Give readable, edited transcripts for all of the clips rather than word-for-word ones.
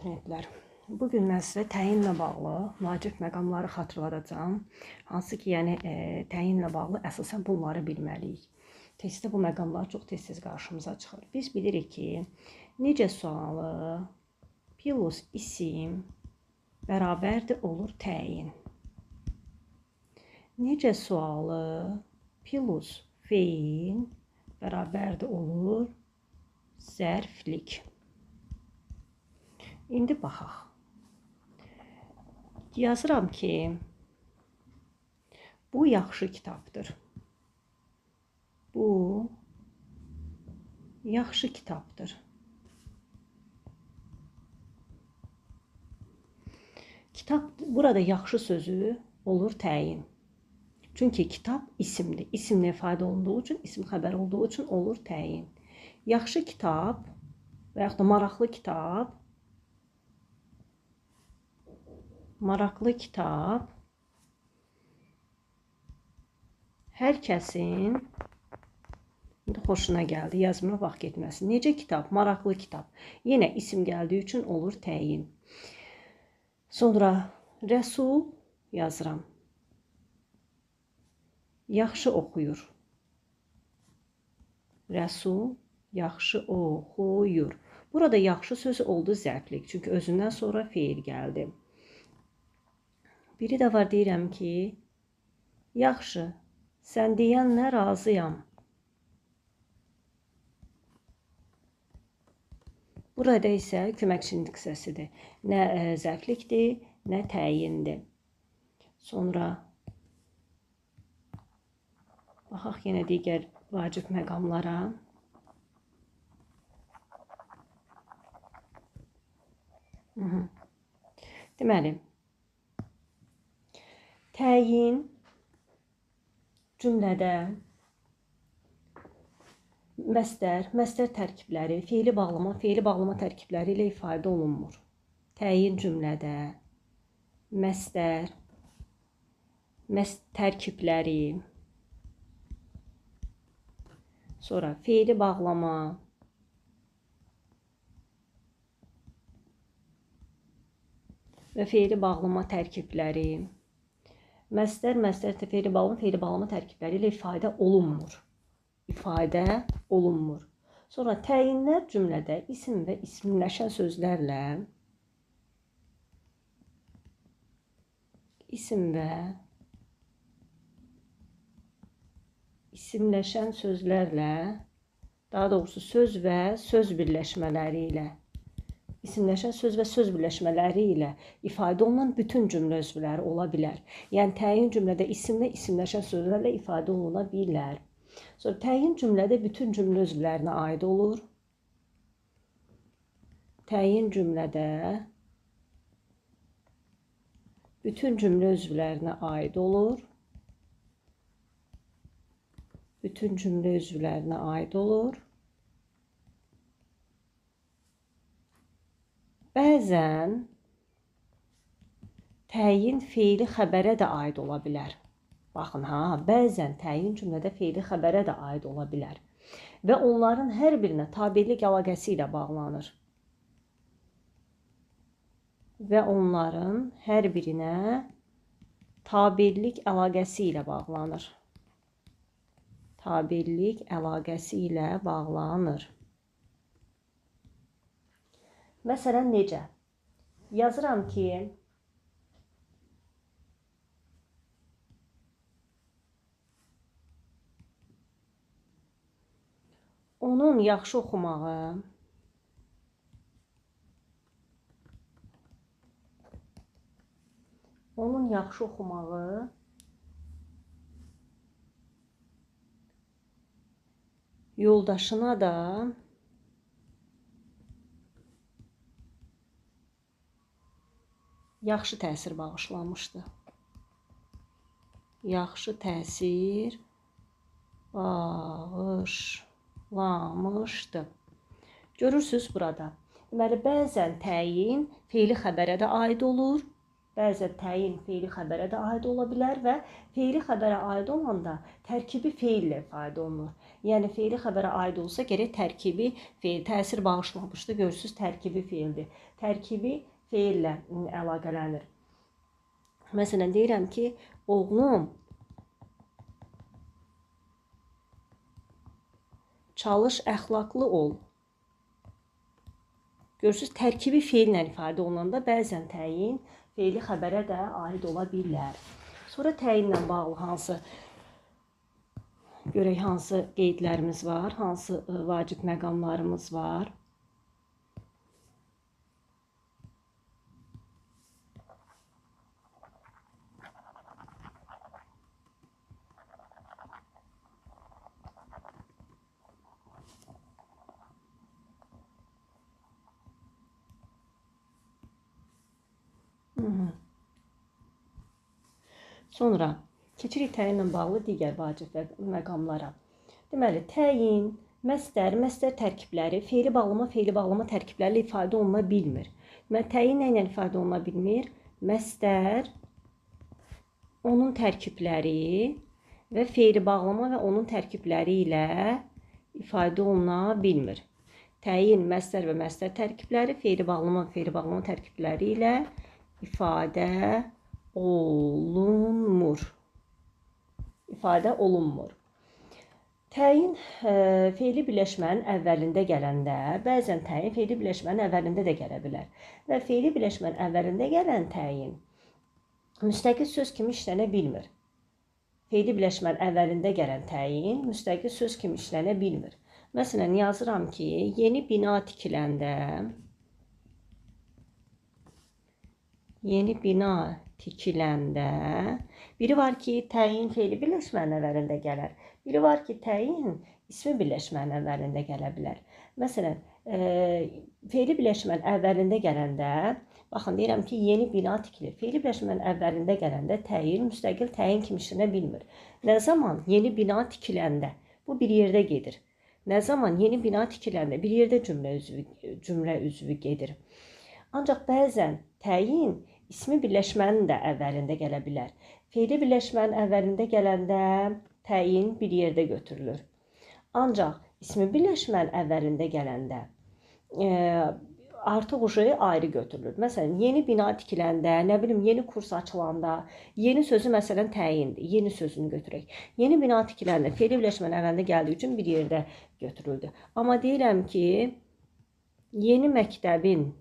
abituriyentlər. Bugün mən sizə təyinlə bağlı vacib məqamları xatırladacağam. Hansı ki, yəni təyinlə bağlı əsasən bunları bilməliyik. Testdə bu məqamlar çox tez-tez qarşımıza çıxır. Biz bilirik ki, necə sualı plus isim bərabərdir olur təyin. Necə sualı plus feil bərabərdir olur zərflik. İndi baxaq. Yazıram ki, bu yaxşı kitabdır. Bu yaxşı kitabdır. Kitab, burada yaxşı sözü olur təyin. Çünki kitab isimdir. İsimlə ifadə olunduğu üçün, isim xəbər olduğu üçün olur təyin. Yaxşı kitab və yaxud da maraqlı kitab, hər kəsin xoşuna gəldi. Yazmına vaxt getməsin. Necə kitab? Maraqlı kitab. Yenə isim gəldiyi üçün olur təyin. Sonra Rəsul yazıram. Yaxşı oxuyur. Rəsul yaxşı oxuyur. Burada yaxşı sözü oldu zərflik. Çünki özündən sonra feil gəldi. Biri də var, deyirəm ki, yaxşı, sən deyənlə razıyam. Burada isə köməkçinin qisəsidir. Nə zərflikdir, nə təyindir. Sonra baxaq yenə digər vacib məqamlara. Deməli, təyin cümlədə məsdər tərkibləri, feili bağlama tərkibləri ilə ifadə olunmur. Təyin cümlədə məsdər tərkibləri, sonra feili bağlama, və feili bağlama tərkibləri, məsdər feili bağlama tərkibləri ilə ifadə olunmur. Sonra təyinlər cümlədə isim və isimləşən sözlərlə, daha doğrusu söz və söz birləşmələri ilə, isimləşən söz və söz birləşmələri ilə ifadə olunan bütün cümlə özvləri ola bilər. Yəni, təyin cümlədə isimlə isimləşən sözlərlə ifadə oluna bilər. Sonra təyin cümlədə bütün cümlə özvlərinə aid olur. Təyin cümlədə bütün cümlə özvlərinə aid olur. Bəzən təyin feili xəbərə də aid ola bilər. Baxın, bəzən təyin cümlədə feili xəbərə də aid ola bilər. Və onların hər birinə tabirlik əlaqəsi ilə bağlanır. Məsələn, necə? Yazıram ki, onun yaxşı oxumağı yoldaşına da yaxşı təsir bağışlamışdı. Görürsünüz burada. Deməli, bəzən təyin feili xəbərə də aid olur. Bəzən təyin feili xəbərə də aid ola bilər və feili xəbərə aid olanda tərkibi feillə ifadə olunur. Yəni feili xəbərə aid olsa gərək tərkibi feil təsir bağışlamışdı. Görürsüz, tərkibi feildir. Tərkibi feillə əlaqələnir. Məsələn, deyirəm ki, oğlum çalış, əxlaqlı ol. Görürsüz, tərkibi feillə ifadə olunanda bəzən təyin feili xəbərə də aid ola bilər. Sonra təyinlə bağlı görək hansı qeydlərimiz var, hansı vacib məqamlarımız var. Sonra keçirik təyinlə bağlı digər vacib məqamlara. Deməli, təyin, məsdər tərkibləri feili bağlama tərkiblərlə ifadə oluna bilmir. Təyin nə ilə ifadə oluna bilmir? Məsdər, onun tərkibləri və feili bağlama və onun tərkibləri ilə ifadə oluna bilmir. Təyin, məsdər və məsdər tərkibləri feili bağlama tərkibləri ilə ifadə olunmur. Təyin feili birləşmənin əvvəlində gələndə, bəzən təyin feili birləşmənin əvvəlində də gələ bilər. Və feili birləşmənin əvvəlində gələn təyin müstəqil söz kimi işlənə bilmir. Feili birləşmənin əvvəlində gələn təyin müstəqil söz kimi işlənə bilmir. Məsələn, yazıram ki, yeni bina tikiləndə, biri var ki, təyin feili birləşmənin əvvəlində gələr. Biri var ki, təyin ismi birləşmənin əvvəlində gələ bilər. Məsələn, feili birləşmənin əvvəlində gələndə, baxın, deyirəm ki, yeni bina tikilir. Feili birləşmənin əvvəlində gələndə təyin müstəqil təyin kimi işlənə bilmir. Nə zaman yeni bina tikiləndə, bu bir yerdə gedir. Nə zaman yeni bina tikiləndə bir yerdə cümlə üzvü gedir. Ancaq bəzən təyin ismi birləşmənin də əvvəlində gələ bilər. Feili birləşmənin əvvəlində gələndə təyin bir yerdə götürülür. Ancaq ismi birləşmənin əvvəlində gələndə artıq ayrı götürülür. Məsələn, yeni bina tikiləndə, nə bilim, yeni kurs açılanda, yeni sözü məsələn təyindir. Yeni sözünü götürək. Yeni bina tikiləndə feili birləşmənin əvvəlində gəldiyi üçün bir yerdə götürüldü. Amma deyirəm ki, yeni məktəbin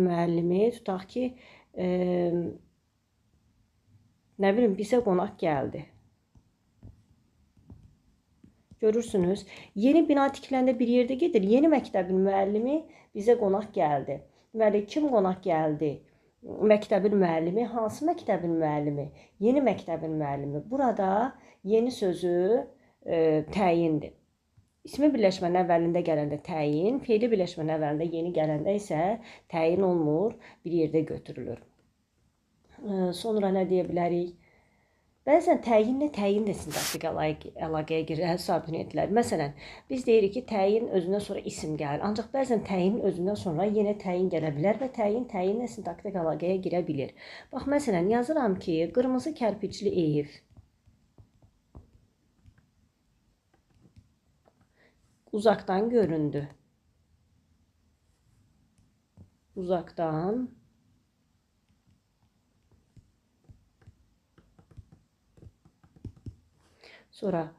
müəllimi tutaq ki, nə bilim, bizə qonaq gəldi. Görürsünüz, yeni bina tikiləndə bir yerdə gedir. Yeni məktəbin müəllimi bizə qonaq gəldi. Deməli, kim qonaq gəldi? Məktəbin müəllimi, hansı məktəbin müəllimi? Yeni məktəbin müəllimi. Burada yeni sözü təyindir. İsmi birləşmənin əvvəlində gələndə təyin, feili birləşmənin əvvəlində yeni gələndə isə təyin olmur, bir yerdə götürülür. Sonra nə deyə bilərik? Bəzən təyinlə təyin də sintaktik əlaqəyə girir, abituriyentlər. Məsələn, biz deyirik ki, təyin özündən sonra isim gəlir. Ancaq bəzən təyin özündən sonra yenə təyin gələ bilər və təyinlə sintaktik əlaqəyə girə bilir. Bax, məsələn, yazıram ki, qırmızı kərpiçli ev uzaqdan göründü. Uzaqdan sonra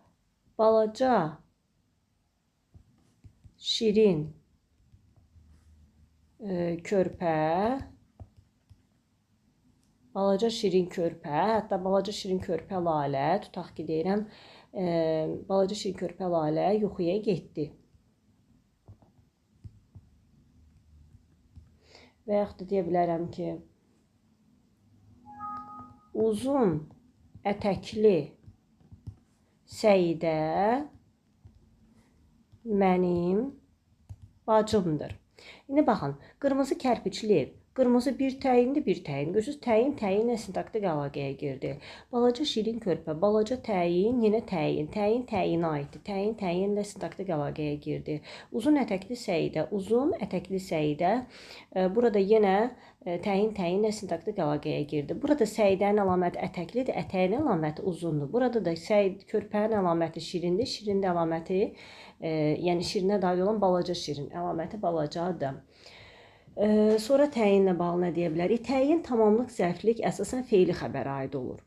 balaca şirin körpə, hətta balaca şirin körpə Lalə, tutaq ki, deyirəm, balaca şirin körpə Lalə yuxuya getdi. Və yaxud da deyə bilərəm ki, uzun ətəkli Səidə mənim bacımdır. İndi baxın, qırmızı kərpiçli ev Qırmızı bir təyindir, bir təyin. Görürsüz, təyinlə sintaktik əlaqəyə girdi. Balaca şirin körpə, balaca təyin, yenə təyin. Təyin təyinə aiddir. Təyinlə sintaktik əlaqəyə girdi. Uzun ətəkli səidə. Burada yenə təyinlə sintaktik əlaqəyə girdi. Burada səidənin əlaməti ətəklidir, ətəyin əlaməti uzundur. Burada da körpənin əlaməti şirindir, şirinin əlaməti, yəni şirinə dair olan balaca şirin, əlaməti balacadır. Sonra təyinlə bağlı nə deyə bilərik? Təyin tamamlıq zərflik əsasən feili xəbərə aid olur.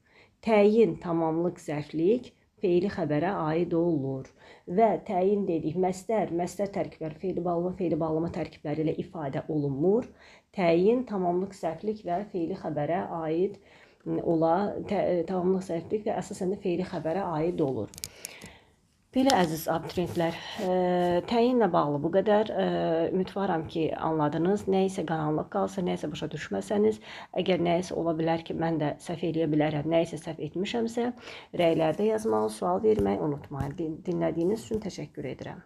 Təyin tamamlıq zərflik feili xəbərə aid olur. Və təyin dedik, məsdər tərkibləri feili bağlama tərkibləri ilə ifadə olunmur. Təyin tamamlıq zərflik və feili xəbərə aid tamamlıq zərflik və əsasən də feili xəbərə aid olur. Belə əziz abituriyentlər, təyinlə bağlı bu qədər. Ümidvaram ki, anladınız. Nə isə qaranlıq qalsa, nə isə başa düşməsəniz, əgər nə isə ola bilər ki, mən də səhv eləyə bilərəm, nə isə səhv etmişəmsə, rəylərdə yazmalı, sual verməyi unutmayın. Dinlədiyiniz üçün təşəkkür edirəm.